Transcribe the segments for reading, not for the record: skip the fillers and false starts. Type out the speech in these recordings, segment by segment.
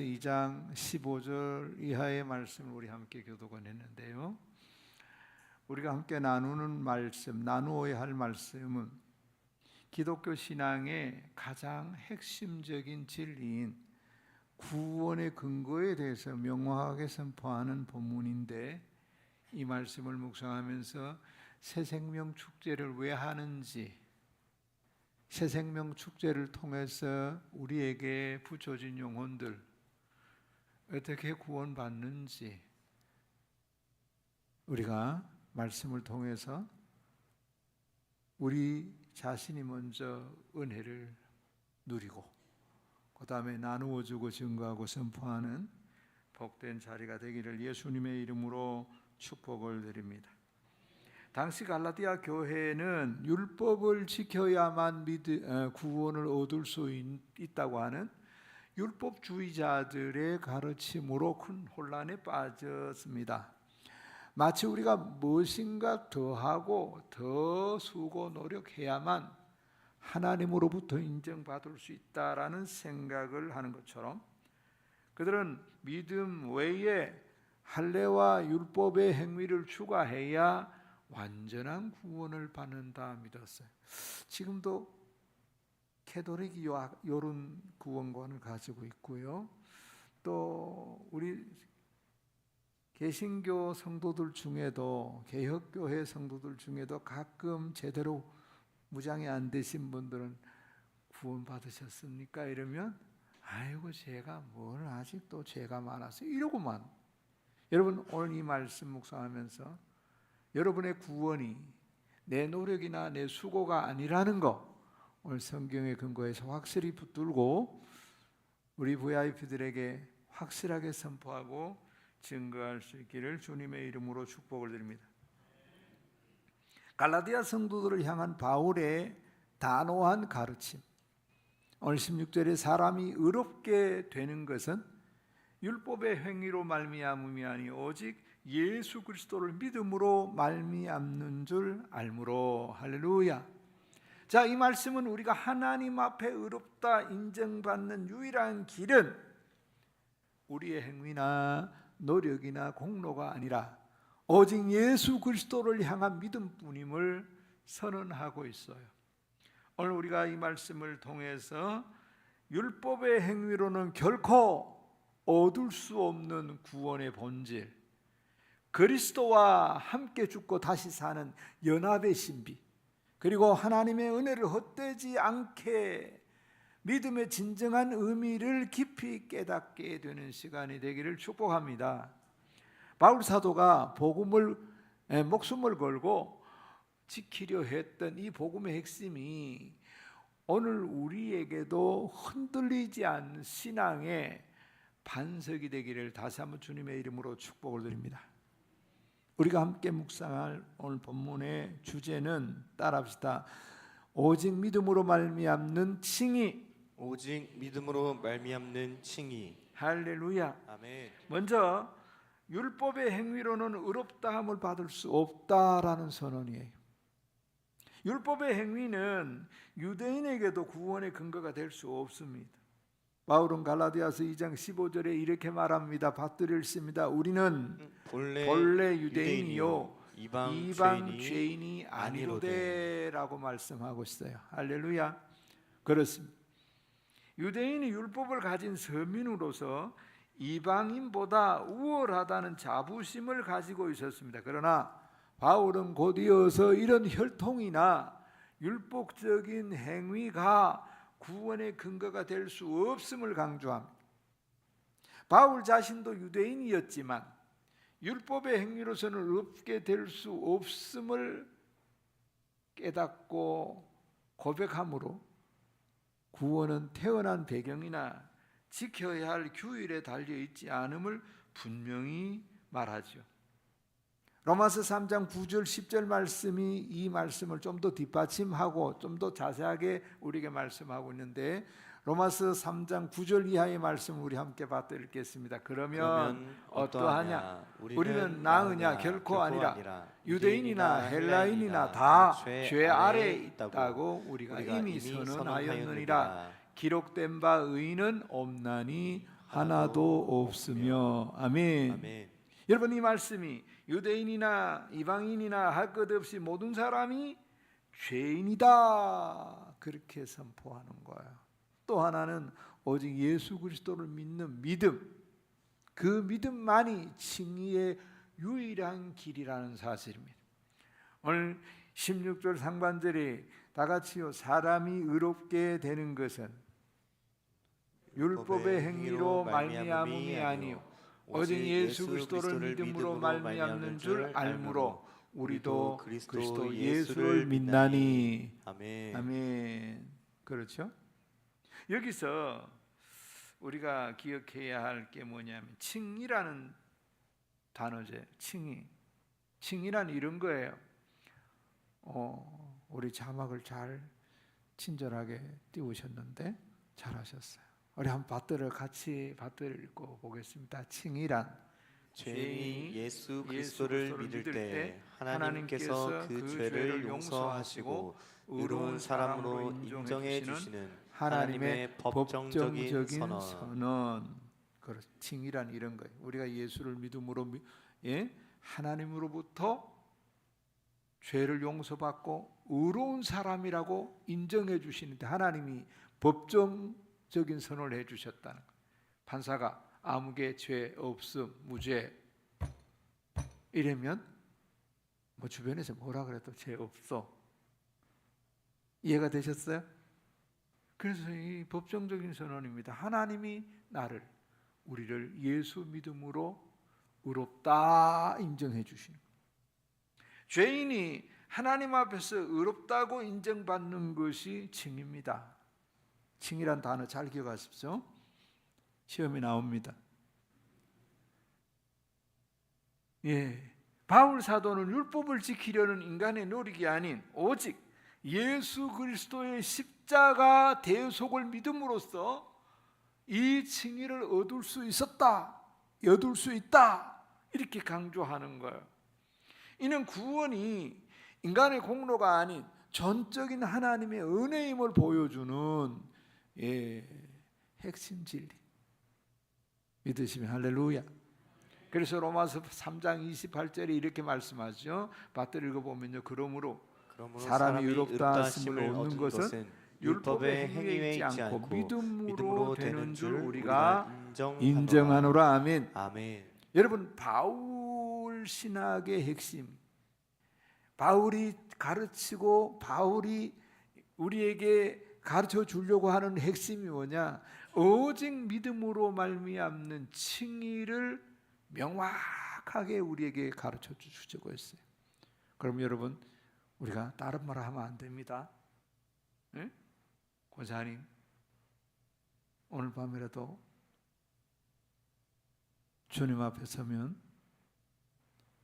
2장 15절 이하의 말씀을 우리 함께 교독을 했는데요. 우리가 함께 나누어야 할 말씀은 기독교 신앙의 가장 핵심적인 진리인 구원의 근거에 대해서 명확하게 선포하는 본문인데, 이 말씀을 묵상하면서 새생명 축제를 왜 하는지, 새생명 축제를 통해서 우리에게 붙여진 영혼들 어떻게 구원받는지 우리가 말씀을 통해서 우리 자신이 먼저 은혜를 누리고 그 다음에 나누어주고 증거하고 선포하는 복된 자리가 되기를 예수님의 이름으로 축복을 드립니다. 당시 갈라디아 교회는 율법을 지켜야만 구원을 얻을 수 있다고 하는 율법주의자들의 가르침으로 큰 혼란에 빠졌습니다. 마치 우리가 무엇인가 더하고 더 수고 노력해야만 하나님으로부터 인정받을 수 있다라는 생각을 하는 것처럼, 그들은 믿음 외에 할례와 율법의 행위를 추가해야 완전한 구원을 받는다 믿었어요. 지금도 캐톨릭이 이런 구원관을 가지고 있고요. 또 우리 개신교 성도들 중에도, 개혁교회 성도들 중에도 가끔 제대로 무장이 안 되신 분들은 구원 받으셨습니까? 이러면 아이고 제가 뭘 아직도 죄가 많아서 이러고만. 여러분, 오늘 이 말씀 묵상하면서 여러분의 구원이 내 노력이나 내 수고가 아니라는 거 오늘 성경의 근거에서 확실히 붙들고 우리 VIP들에게 확실하게 선포하고 증거할 수 있기를 주님의 이름으로 축복을 드립니다. 갈라디아 성도들을 향한 바울의 단호한 가르침, 오늘 16절에 사람이 의롭게 되는 것은 율법의 행위로 말미암음이 아니 오직 예수 그리스도를 믿음으로 말미암는 줄 알므로. 할렐루야. 자, 이 말씀은 우리가 하나님 앞에 의롭다 인정받는 유일한 길은 우리의 행위나 노력이나 공로가 아니라 오직 예수 그리스도를 향한 믿음뿐임을 선언하고 있어요. 오늘 우리가 이 말씀을 통해서 율법의 행위로는 결코 얻을 수 없는 구원의 본질, 그리스도와 함께 죽고 다시 사는 연합의 신비, 그리고 하나님의 은혜를 헛되지 않게 믿음의 진정한 의미를 깊이 깨닫게 되는 시간이 되기를 축복합니다. 바울 사도가 목숨을 걸고 지키려 했던 이 복음의 핵심이 오늘 우리에게도 흔들리지 않는 신앙의 반석이 되기를 다시 한번 주님의 이름으로 축복을 드립니다. 우리가 함께 묵상할 오늘 본문의 주제는, 따라합시다. 오직 믿음으로 말미암는 칭의. 오직 믿음으로 말미암는 칭의. 할렐루야. 아멘. 먼저 율법의 행위로는 의롭다함을 받을 수 없다라는 선언이에요. 율법의 행위는 유대인에게도 구원의 근거가 될 수 없습니다. 바울은 갈라디아서 2장 15절에 이렇게 말합니다. 받들을 씁니다. 우리는 본래 유대인이요 이방 죄인이 아니로되 라고 말씀하고 있어요. 할렐루야. 그렇습니다. 유대인이 율법을 가진 서민으로서 이방인보다 우월하다는 자부심을 가지고 있었습니다. 그러나 바울은 곧이어서 이런 혈통이나 율법적인 행위가 구원의 근거가 될 수 없음을 강조합니다. 바울 자신도 유대인이었지만 율법의 행위로서는 없게 될 수 없음을 깨닫고 고백함으로 구원은 태어난 배경이나 지켜야 할 규율에 달려 있지 않음을 분명히 말하죠. 로마서 3장 9절 10절 말씀이 이 말씀을 좀 더 뒷받침하고 좀 더 자세하게 우리에게 말씀하고 있는데, 로마서 3장 9절 이하의 말씀을 우리 함께 받들겠습니다. 그러면 어떠하냐? 우리는 나으냐? 결코 아니라. 유대인이나 헬라인이나 다 죄 아래에 있다고 우리가 이미 선언하였느니라. 기록된 바 의인은 없나니 하나도 없으며. 아멘. 아멘. 여러분, 이 말씀이 유대인이나 이방인이나 할 것 없이 모든 사람이 죄인이다 그렇게 선포하는 거예요. 또 하나는 오직 예수 그리스도를 믿는 믿음, 그 믿음만이 칭의의 유일한 길이라는 사실입니다. 오늘 16절 상반절에 다 같이요, 사람이 의롭게 되는 것은 율법의 행위로 말미암음이 아니요 오직 예수 그리스도를 믿음으로 말미암는 줄 알므로 우리도 그리스도 예수를 믿나니. 아멘. 아멘. 그렇죠? 여기서 우리가 기억해야 할 게 뭐냐면 칭의라는 단어죠. 칭의란 이런 거예요. 우리 자막을 잘 친절하게 띄우셨는데 잘하셨어요. 우리 한번 받들을 읽고 보겠습니다. 칭의란 죄인이 예수 그리스도를 믿을 때 하나님께서 그 죄를 용서하시고 의로운 사람으로 인정해 주시는 하나님의 법정적인 선언. 칭의란 이런 거예요. 우리가 예수를 믿음으로 하나님으로부터 죄를 용서받고 의로운 사람이라고 인정해 주시는데 하나님이 법정적인 선언을 해 주셨다는 거예요. 판사가 아무개 죄 없음 무죄 이러면 뭐 주변에서 뭐라 그래도 죄 없어. 이해가 되셨어요? 그래서 이 법정적인 선언입니다. 하나님이 우리를 예수 믿음으로 의롭다 인정해 주시는 거예요. 죄인이 하나님 앞에서 의롭다고 인정받는 것이 칭의입니다. 칭의란 단어 잘 기억하십시오. 시험에 나옵니다. 바울 사도는 율법을 지키려는 인간의 노력이 아닌 오직 예수 그리스도의 십자가 대속을 믿음으로써 이 칭의를 얻을 수 있다 이렇게 강조하는 거예요. 이는 구원이 인간의 공로가 아닌 전적인 하나님의 은혜임을 보여주는 핵심 진리. 믿으시면 할렐루야. 그래서 로마서 3장 28절에 이렇게 말씀하죠. 받들어 읽어보면요. 그러므로 사람이 의롭다 하심을 얻는 것은 율법의 행위에 있지 않고 믿음으로 되는 줄 우리가 인정하노라. 아멘. 아멘. 여러분, 바울 신학의 핵심, 바울이 가르치고 바울이 우리에게 가르쳐 주려고 하는 핵심이 뭐냐? 오직 믿음으로 말미암는 칭의를 명확하게 우리에게 가르쳐 주시려고 했어요. 그럼 여러분, 우리가 다른 말 하면 안 됩니다. 네? 권사님, 오늘 밤이라도 주님 앞에 서면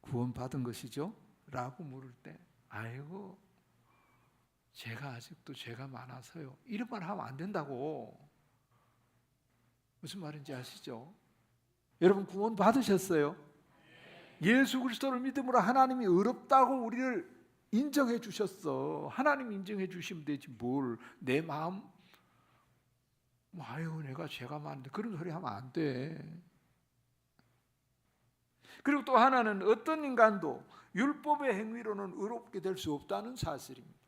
구원 받은 것이죠? 라고 물을 때 아이고 제가 아직도 죄가 많아서요, 이런 말 하면 안 된다고. 무슨 말인지 아시죠? 여러분, 구원 받으셨어요? 예수 그리스도를 믿음으로 하나님이 의롭다고 우리를 인정해 주셨어. 하나님 인정해 주시면 되지 뭘 내 마음 아유 내가 죄가 많은데 그런 소리 하면 안 돼. 그리고 또 하나는 어떤 인간도 율법의 행위로는 의롭게 될 수 없다는 사실입니다.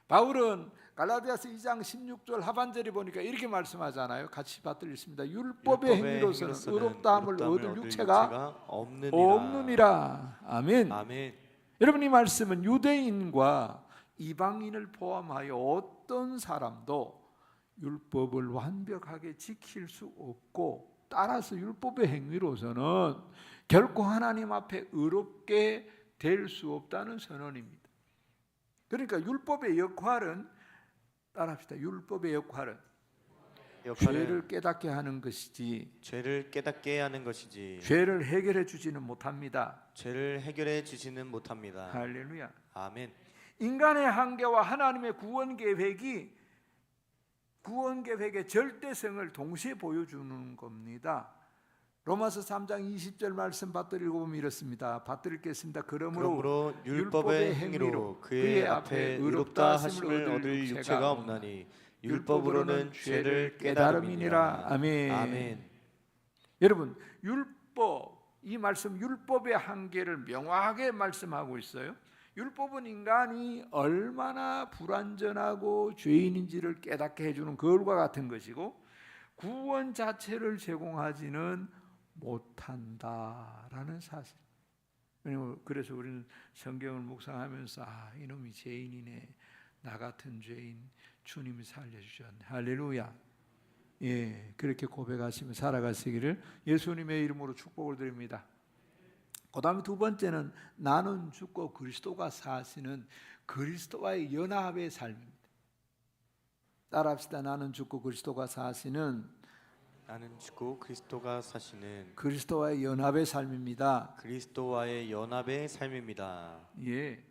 바울은 갈라디아서 2장 16절 하반절에 보니까 이렇게 말씀하잖아요. 같이 받들겠습니다. 율법의 행위로서는 의롭다함을 얻을 육체가 없느니라. 아멘. 아멘. 여러분, 이 말씀은 유대인과 이방인을 포함하여 어떤 사람도 율법을 완벽하게 지킬 수 없고, 따라서 율법의 행위로서는 결코 하나님 앞에 의롭게 될 수 없다는 선언입니다. 그러니까 율법의 역할은, 따라합시다. 율법의 역할은 죄를 깨닫게 하는 것이지 죄를 깨닫게 하는 것이지 죄를 해결해 주지는 못합니다. 죄를 해결해 주지는 못합니다. 할렐루야. 아멘. 인간의 한계와 하나님의 구원 계획의 절대성을 동시에 보여주는 겁니다. 로마서 3장 20절 말씀 받들어 보면 이렇습니다. 받들어 읽겠습니다. 그러므로 율법의 행위로 그의 앞에 의롭다 하심을 얻을 육체가 없나니 율법으로는 죄를 깨달음이니라. 아멘. 아멘. 여러분, 율법, 이 말씀 율법의 한계를 명확하게 말씀하고 있어요. 율법은 인간이 얼마나 불완전하고 죄인인지를 깨닫게 해주는 거울과 같은 것이고 구원 자체를 제공하지는 못한다라는 사실. 왜냐면 그래서 우리는 성경을 묵상하면서 이놈이 죄인이네, 나 같은 죄인 주님이 살려주셨네, 할렐루야. 예, 그렇게 고백하시며 살아가시기를 예수님의 이름으로 축복을 드립니다. 그 다음에 두 번째는 나는 죽고 그리스도가 사시는 그리스도와의 연합의 삶입니다. 따라합시다. 나는 죽고 그리스도가 사시는 나는 죽고 그리스도가 사시는 그리스도와의 연합의 삶입니다. 그리스도와의 연합의 삶입니다. 예,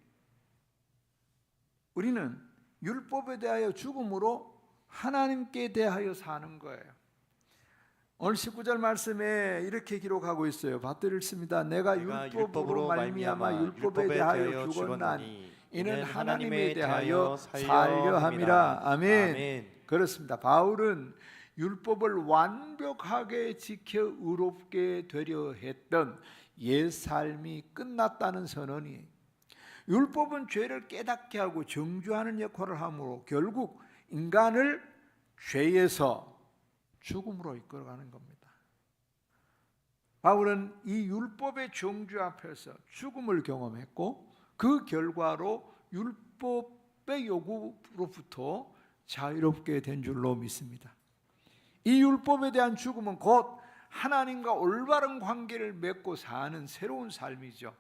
우리는 율법에 대하여 죽음으로 하나님께 대하여 사는 거예요. 오늘 19절 말씀에 이렇게 기록하고 있어요. 받들을 씁니다. 내가 율법으로 말미암아 율법에 대하여 죽었나니 이는 하나님에 대하여 살려 함이라. 아멘. 그렇습니다. 바울은 율법을 완벽하게 지켜 의롭게 되려 했던 옛 삶이 끝났다는 선언이에요. 율법은 죄를 깨닫게 하고 정죄하는 역할을 하므로 결국 인간을 죄에서 죽음으로 이끌어가는 겁니다. 바울은 이 율법의 정죄 앞에서 죽음을 경험했고 그 결과로 율법의 요구로부터 자유롭게 된 줄로 믿습니다. 이 율법에 대한 죽음은 곧 하나님과 올바른 관계를 맺고 사는 새로운 삶이죠.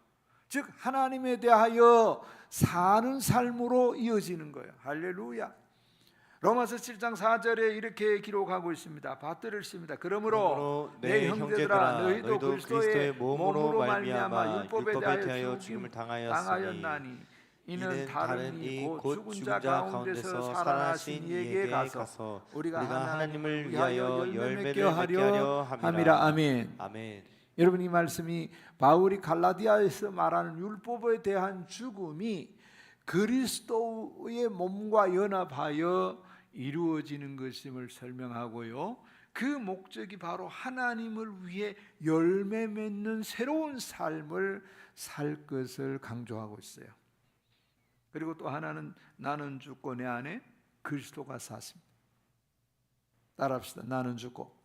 즉 하나님에 대하여 사는 삶으로 이어지는 거예요. 할렐루야. 로마서 7장 4절에 이렇게 기록하고 있습니다. 받들을 씁니다. 그러므로 내 형제들아 너희도 그리스도의 몸으로 말미암아 율법에 대하여 죽임을 당하였나니 이는 다른 이 곧 죽은 자 가운데서 살아나신 이에게 가서 우리가 하나님을 위하여 열매 맺게 하려 함이라. 아멘. 여러분, 이 말씀이 바울이 갈라디아에서 말하는 율법에 대한 죽음이 그리스도의 몸과 연합하여 이루어지는 것임을 설명하고요, 그 목적이 바로 하나님을 위해 열매 맺는 새로운 삶을 살 것을 강조하고 있어요. 그리고 또 하나는 나는 죽고 내 안에 그리스도가 사십니다. 따라합시다. 나는 죽고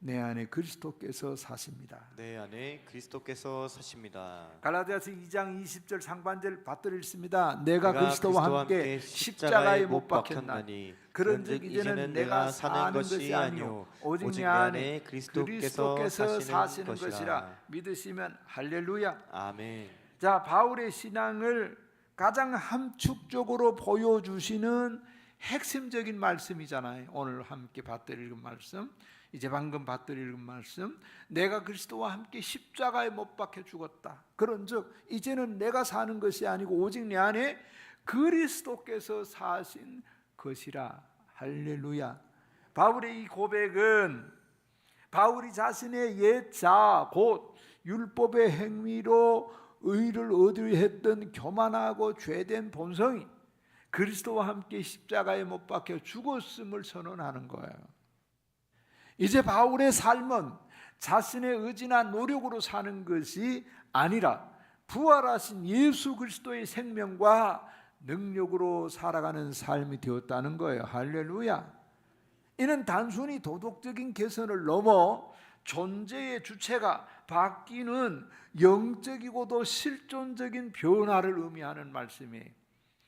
내 안에 그리스도께서 사십니다. 내 안에 그리스도께서 사십니다. 갈라디아서 2장 20절 상반절 받들을 읽습니다. 내가 그리스도와 함께 십자가에 못 박혔나니 그런즉 이제는 내가 사는 것이 아니요 오직 내 안에 그리스도께서 사시는 것이라 믿으시면 할렐루야. 아멘. 자, 바울의 신앙을 가장 함축적으로 보여주시는 핵심적인 말씀이잖아요. 오늘 함께 받들을 읽은 말씀, 이제 방금 받들을 읽은 말씀, 내가 그리스도와 함께 십자가에 못 박혀 죽었다. 그런즉 이제는 내가 사는 것이 아니고 오직 내 안에 그리스도께서 사신 것이라. 할렐루야. 바울의 이 고백은 바울이 자신의 옛 자 곧 율법의 행위로 의를 얻으려 했던 교만하고 죄된 본성이 그리스도와 함께 십자가에 못 박혀 죽었음을 선언하는 거예요. 이제 바울의 삶은 자신의 의지나 노력으로 사는 것이 아니라 부활하신 예수 그리스도의 생명과 능력으로 살아가는 삶이 되었다는 거예요. 할렐루야. 이는 단순히 도덕적인 개선을 넘어 존재의 주체가 바뀌는 영적이고도 실존적인 변화를 의미하는 말씀이에요.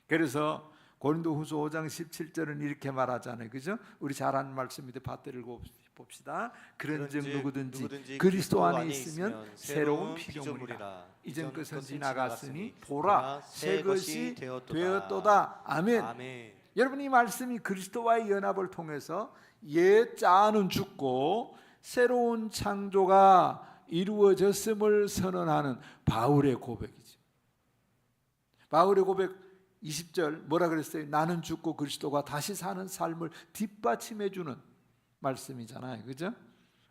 그래서 고린도후서 5장 17절은 이렇게 말하잖아요. 그죠? 우리 잘 아는 말씀인데 받들고 봅시다. 그런즉 누구든지 그리스도 안에 있으면 새로운 피조물이라. 이전 것은 지나갔으니 보라 새 것이 되었도다. 아멘. 여러분, 이 말씀이 그리스도와의 연합을 통해서 옛 자아는 죽고 새로운 창조가 이루어졌음을 선언하는 바울의 고백이죠. 바울의 고백 20절 뭐라 그랬어요? 나는 죽고 그리스도가 다시 사는 삶을 뒷받침해 주는 말씀이잖아요. 그죠?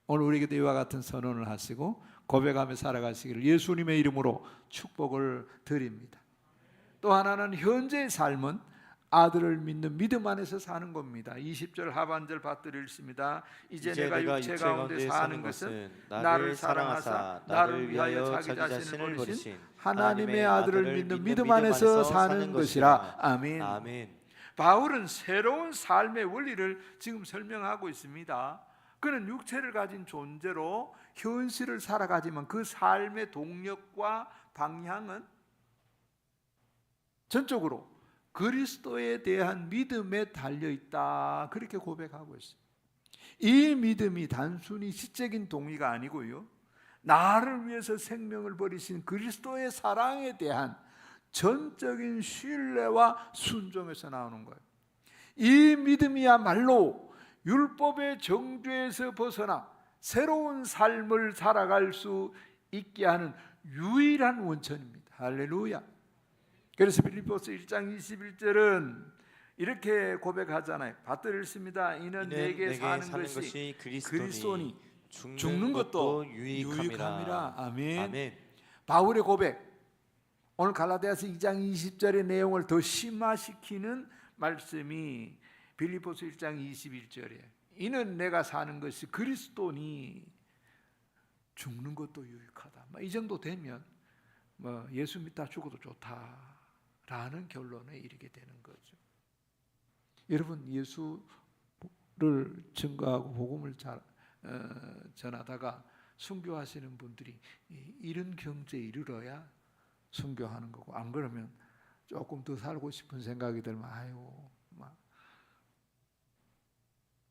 오늘 우리에게도 이와 같은 선언을 하시고 고백하며 살아가시기를 예수님의 이름으로 축복을 드립니다. 또 하나는 현재의 삶은 아들을 믿는 믿음 안에서 사는 겁니다. 20절 하반절 받들을 읽습니다. 이제 내가 육체 가운데 사는 것은 나를 사랑하사 나를 위하여 자기 자신을 버리신 하나님의 아들을 믿는 믿음 안에서 사는 것이라. 아멘. 아멘. 바울은 새로운 삶의 원리를 지금 설명하고 있습니다. 그는 육체를 가진 존재로 현실을 살아가지만 그 삶의 동력과 방향은 전적으로 그리스도에 대한 믿음에 달려있다, 그렇게 고백하고 있어요. 이 믿음이 단순히 시적인 동의가 아니고요, 나를 위해서 생명을 버리신 그리스도의 사랑에 대한 전적인 신뢰와 순종에서 나오는 거예요. 이 믿음이야말로 율법의 정죄에서 벗어나 새로운 삶을 살아갈 수 있게 하는 유일한 원천입니다. 할렐루야. 그래서 빌립보서 1장 21절은 이렇게 고백하잖아요. 받들을 읽습니다. 이는 내게 사는 것이 그리스도니 죽는 것도 유익함이라. 아멘. 아멘. 바울의 고백, 오늘 갈라디아서 2장 20절의 내용을 더 심화시키는 말씀이 빌립보서 1장 21절이에요. 이는 내가 사는 것이 그리스도니 죽는 것도 유익하다. 이 정도 되면 예수 믿다 죽어도 좋다라는 결론에 이르게 되는 거죠. 여러분, 예수를 증거하고 복음을 전하다가 순교하시는 분들이 이런 경제에 이르러야 순교하는 거고, 안 그러면 조금 더 살고 싶은 생각이 들면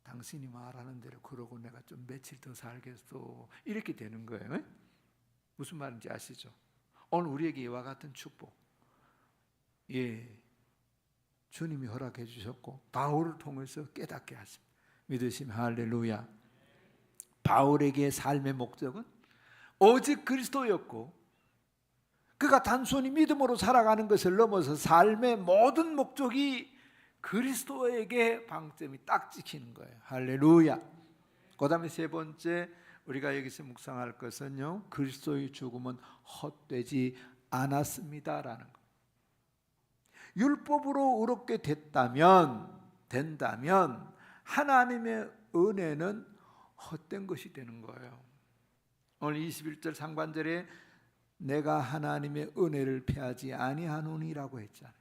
당신이 말하는 대로 그러고 내가 좀 며칠 더 살겠어, 이렇게 되는 거예요. 무슨 말인지 아시죠? 오늘 우리에게 이와 같은 축복, 주님이 허락해 주셨고 바울을 통해서 깨닫게 하십니다. 믿으시면 할렐루야. 바울에게 삶의 목적은 오직 그리스도였고, 그가 단순히 믿음으로 살아가는 것을 넘어서 삶의 모든 목적이 그리스도에게 방점이 딱 찍히는 거예요. 할렐루야. 그 다음에 세 번째 우리가 여기서 묵상할 것은요, 그리스도의 죽음은 헛되지 않았습니다라는 것. 율법으로 의롭게 된다면 하나님의 은혜는 헛된 것이 되는 거예요. 오늘 21절 상반절에 내가 하나님의 은혜를 패하지 아니하노니라고 했잖아요.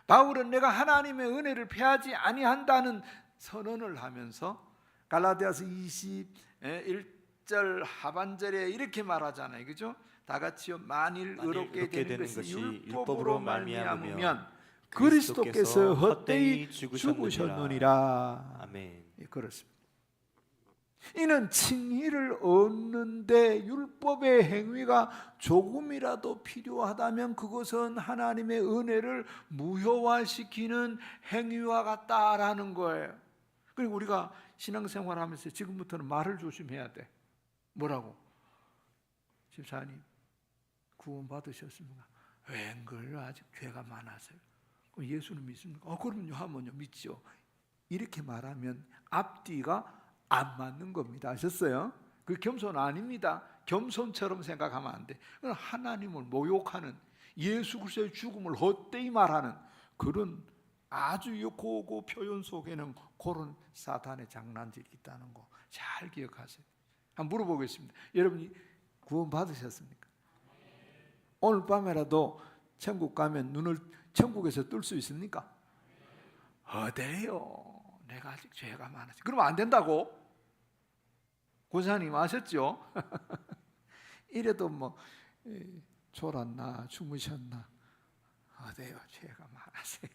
바울은 내가 하나님의 은혜를 패하지 아니한다는 선언을 하면서 갈라디아서 21절 하반절에 이렇게 말하잖아요. 그죠? 다 같이요. 만일 의롭게 되는 것이 율법으로 말미암으면 그리스도께서 헛되이 죽으셨느니라. 아멘. 그렇습니다. 이는 칭의를 얻는데 율법의 행위가 조금이라도 필요하다면 그것은 하나님의 은혜를 무효화시키는 행위와 같다라는 거예요. 그리고 우리가 신앙생활하면서 지금부터는 말을 조심해야 돼. 뭐라고? 집사님, 구원 받으셨습니까? 웬걸 아직 죄가 많아서요. 예수는 믿습니까? 그러면요 하면요 믿죠. 이렇게 말하면 앞뒤가 안 맞는 겁니다. 아셨어요? 그 겸손 아닙니다. 겸손처럼 생각하면 안 돼. 하나님을 모욕하는, 예수 그리스도의 죽음을 헛되이 말하는 그런 아주 고고 표현 속에는 그런 사탄의 장난질이 있다는 거 잘 기억하세요. 한번 물어보겠습니다. 여러분이 구원 받으셨습니까? 오늘 밤에라도 천국 가면 눈을 천국에서 뜰 수 있습니까? 어때요? 내가 아직 죄가 많아서. 그러면 안 된다고? 고사님 아셨죠? 이래도 졸았나 주무셨나, 어때요? 죄가 많아서.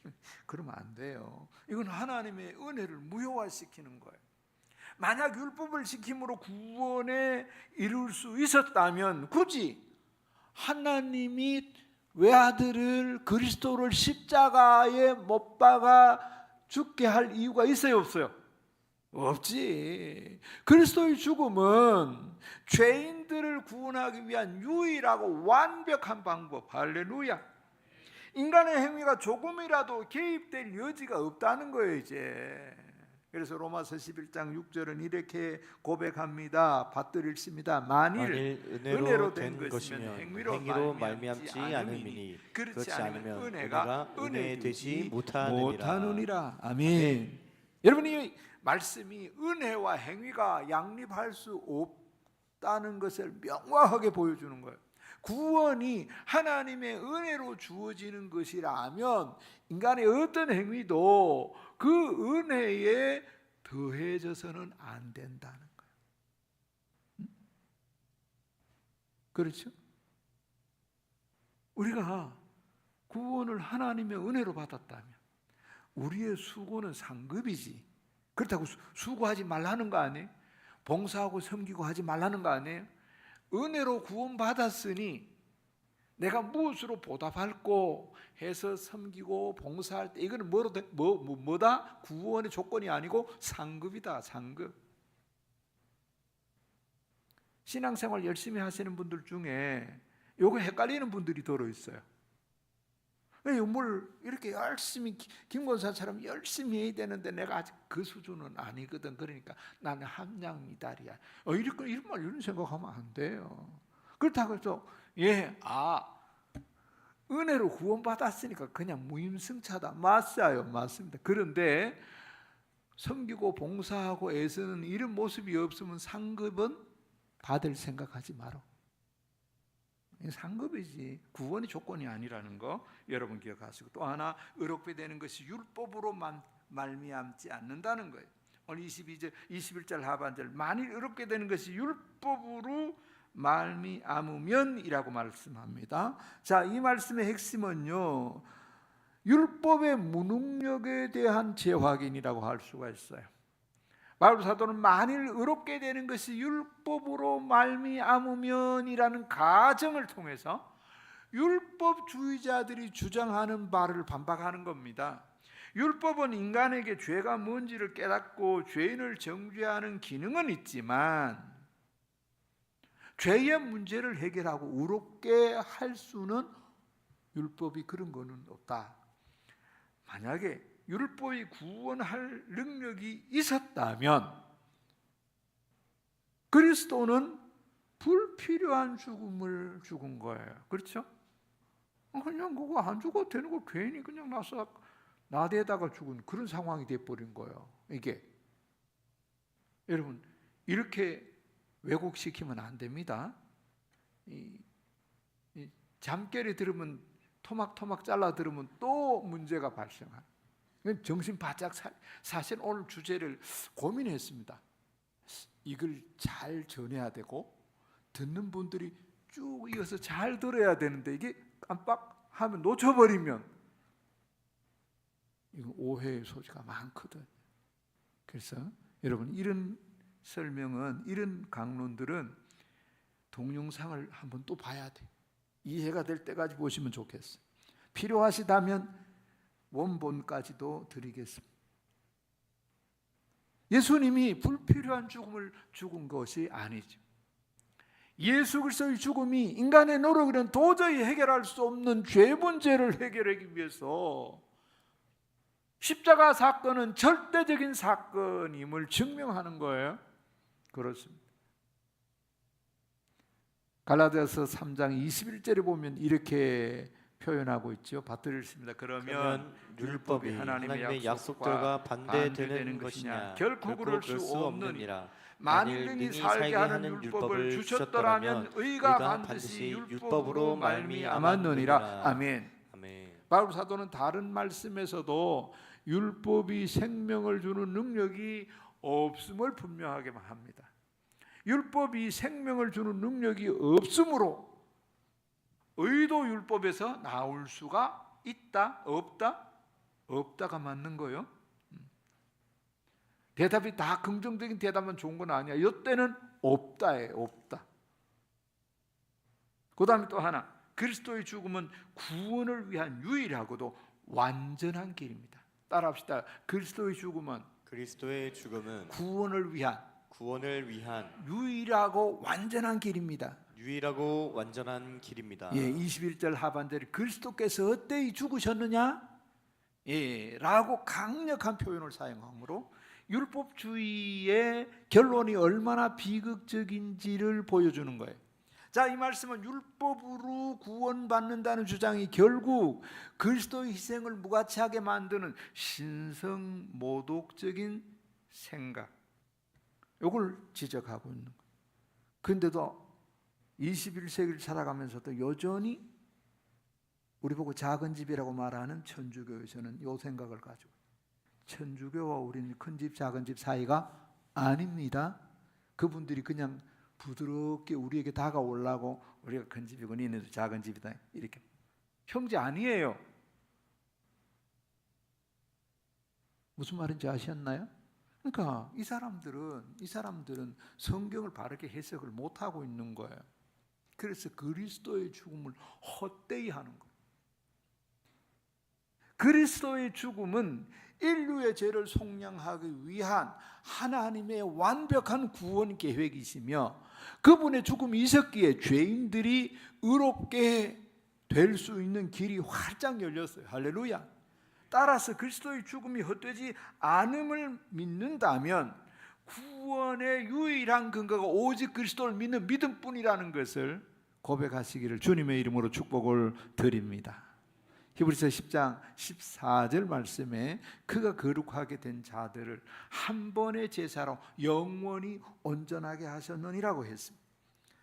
그러면 안 돼요. 이건 하나님의 은혜를 무효화시키는 거예요. 만약 율법을 지킴으로 구원에 이룰 수 있었다면 굳이 하나님이 외아들을 그리스도를 십자가에 못 박아 죽게 할 이유가 있어요, 없어요? 없지. 그리스도의 죽음은 죄인들을 구원하기 위한 유일하고 완벽한 방법. 할렐루야. 인간의 행위가 조금이라도 개입될 여지가 없다는 거예요. 이제 그래서 로마서 11장 6절은 이렇게 고백합니다. 받들으십니다. 만일 은혜로 된 것이면 행위로 말미암지 않음이니 그렇지 않으면 은혜가 은혜 되지 못하느니라. 아멘. 여러분, 이 말씀이 은혜와 행위가 양립할 수 없다는 것을 명확하게 보여주는 거예요. 구원이 하나님의 은혜로 주어지는 것이라면 인간의 어떤 행위도 그 은혜에 더해져서는 안 된다는 거예요. 그렇죠? 우리가 구원을 하나님의 은혜로 받았다면 우리의 수고는 상급이지. 그렇다고 수고하지 말라는 거 아니에요? 봉사하고 섬기고 하지 말라는 거 아니에요? 은혜로 구원받았으니 내가 무엇으로 보답할고 해서 섬기고 봉사할 때 이거는 뭐다? 구원의 조건이 아니고 상급이다. 상급. 신앙생활 열심히 하시는 분들 중에 요거 헷갈리는 분들이 들어있어요. 뭘 이렇게 열심히 김권사처럼 열심히 해야 되는데 내가 아직 그 수준은 아니거든. 그러니까 나는 함량미달이야. 이런 생각하면 안 돼요. 그렇다고 해서 은혜로 구원받았으니까 그냥 무임승차다. 맞습니다. 그런데 섬기고 봉사하고 애쓰는 이런 모습이 없으면 상급은 받을 생각하지 마라. 상급이지 구원의 조건이 아니라는 거 여러분 기억하시고, 또 하나 의롭게 되는 것이 율법으로 말미암지 않는다는 거예요. 오늘 21절 하반절, 만일 의롭게 되는 것이 율법으로 말미암으면이라고 말씀합니다. 자, 이 말씀의 핵심은요, 율법의 무능력에 대한 재확인이라고 할 수가 있어요. 바울 사도는 만일 의롭게 되는 것이 율법으로 말미암으면이라는 가정을 통해서 율법주의자들이 주장하는 바를 반박하는 겁니다. 율법은 인간에게 죄가 뭔지를 깨닫고 죄인을 정죄하는 기능은 있지만 죄의 문제를 해결하고 의롭게 할 수는 율법이 그런 거는 없다. 만약에 율법이 구원할 능력이 있었다면 그리스도는 불필요한 죽음을 죽은 거예요. 그렇죠? 그냥 그거 안 죽어도 되는 거 괜히 그냥 나대다가 죽은 그런 상황이 돼버린 거예요. 이게 여러분, 이렇게 왜곡시키면 안 됩니다. 잠결에 들으면 토막토막 잘라 들으면 또 문제가 발생해요. 정신 바짝 사실 오늘 주제를 고민했습니다. 이걸 잘 전해야 되고 듣는 분들이 쭉 이어서 잘 들어야 되는데 이게 깜빡하면 놓쳐버리면 이거 오해의 소지가 많거든. 그래서 여러분, 이런 설명은, 이런 강론들은 동영상을 한번 또 봐야 돼. 이해가 될 때까지 보시면 좋겠어요. 필요하시다면 원본까지도 드리겠습니다. 예수님이 불필요한 죽음을 죽은 것이 아니죠. 예수 그리스도의 죽음이 인간의 노력으로는 도저히 해결할 수 없는 죄 문제를 해결하기 위해서 십자가 사건은 절대적인 사건임을 증명하는 거예요. 그렇습니다. 갈라디아서 3장 21절에 보면 이렇게 표현하고 있죠. 받들으십니다. 그러면 율법이 하나님의 약속들과 반대되는 것이냐? 결코 그럴 수 없느니라. 만일 능히 살게 하는 율법을 주셨더라면 의가 반드시 율법으로 말미암았느니라. 아멘. 바울 사도는 다른 말씀에서도 율법이 생명을 주는 능력이 없음을 분명하게 합니다. 율법이 생명을 주는 능력이 없으므로 의도 율법에서 나올 수가 있다? 없다? 없다가 맞는 거예요. 대답이 다 긍정적인 대답만 좋은 건 아니야. 이때는 없다예요. 없다. 그 다음에 또 하나, 그리스도의 죽음은 구원을 위한 유일하고도 완전한 길입니다. 따라합시다. 그리스도의 죽음은 구원을 위한 유일하고 완전한 길입니다. 유일하고 완전한 길입니다. 21절 하반절에 그리스도께서 어때이 죽으셨느냐? 라고 강력한 표현을 사용하므로 율법주의의 결론이 얼마나 비극적인지를 보여주는 거예요. 자, 이 말씀은 율법으로 구원받는다는 주장이 결국 그리스도의 희생을 무가치하게 만드는 신성모독적인 생각, 이걸 지적하고 있는 거예요. 그런데도 21세기를 살아가면서도 여전히 우리 보고 작은 집이라고 말하는 천주교에서는 이 생각을 가지고, 천주교와 우리는 큰 집 작은 집 사이가 아닙니다. 그분들이 그냥 부드럽게 우리에게 다가오려고 우리가 큰 집이고 니네도 작은 집이다 이렇게, 형제 아니에요. 무슨 말인지 아셨나요? 그러니까 이 사람들은 성경을 바르게 해석을 못하고 있는 거예요. 그래서 그리스도의 죽음을 헛되이 하는 거예요. 그리스도의 죽음은 인류의 죄를 속량하기 위한 하나님의 완벽한 구원 계획이시며, 그분의 죽음이 있었기에 죄인들이 의롭게 될 수 있는 길이 활짝 열렸어요. 할렐루야. 따라서 그리스도의 죽음이 헛되지 않음을 믿는다면 구원의 유일한 근거가 오직 그리스도를 믿는 믿음뿐이라는 것을 고백하시기를 주님의 이름으로 축복을 드립니다. 히브리서 10장 14절 말씀에 그가 거룩하게 된 자들을 한 번의 제사로 영원히 온전하게 하셨느니라고 했습니다.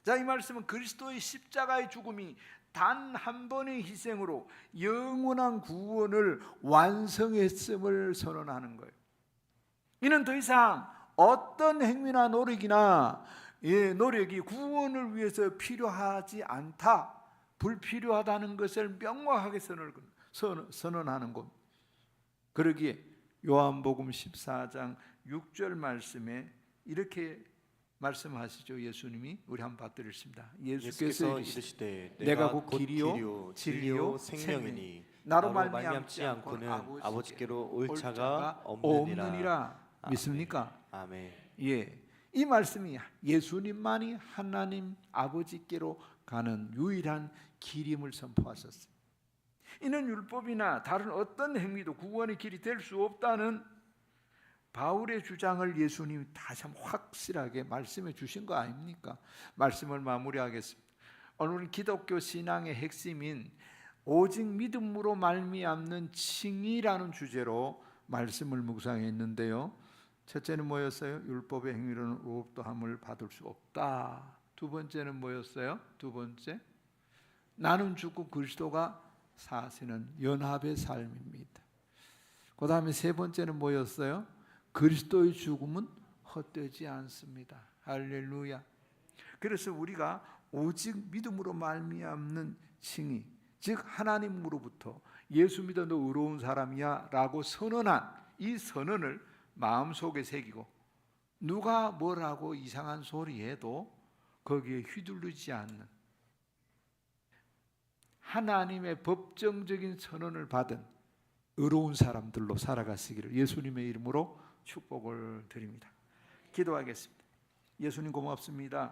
자, 이 말씀은 그리스도의 십자가의 죽음이 단 한 번의 희생으로 영원한 구원을 완성했음을 선언하는 거예요. 이는 더 이상 어떤 행위나 노력이 구원을 위해서 필요하지 않다, 불필요하다는 것을 명확하게 선언하는 것. 그러기에 요한복음 14장 6절 말씀에 이렇게 말씀하시죠. 예수님이, 우리 한번 받들으십니다. 예수께서 이르시되 내가 곧 길이요 진리요 생명이니 나로 말미암지 않고는 아버지께로 올 자가 없느니라. 믿습니까? 아멘. 예, 이 말씀이 예수님만이 하나님 아버지께로 가는 유일한 길임을 선포하셨어요. 이는 율법이나 다른 어떤 행위도 구원의 길이 될 수 없다는 바울의 주장을 예수님이 다시 한번 확실하게 말씀해 주신 거 아닙니까? 말씀을 마무리하겠습니다. 오늘 기독교 신앙의 핵심인 오직 믿음으로 말미암는 칭의라는 주제로 말씀을 묵상했는데요. 첫째는 뭐였어요? 율법의 행위로는 의롭다함을 받을 수 없다. 두 번째는 뭐였어요? 두 번째, 나는 죽고 그리스도가 사시는 연합의 삶입니다. 그 다음에 세 번째는 뭐였어요? 그리스도의 죽음은 헛되지 않습니다. 할렐루야. 그래서 우리가 오직 믿음으로 말미암는 칭의, 즉 하나님으로부터 예수 믿어 너 의로운 사람이야 라고 선언한 이 선언을 마음속에 새기고, 누가 뭐라고 이상한 소리 해도 거기에 휘둘리지 않는 하나님의 법정적인 선언을 받은 의로운 사람들로 살아가시기를 예수님의 이름으로 축복을 드립니다. 기도하겠습니다. 예수님 고맙습니다.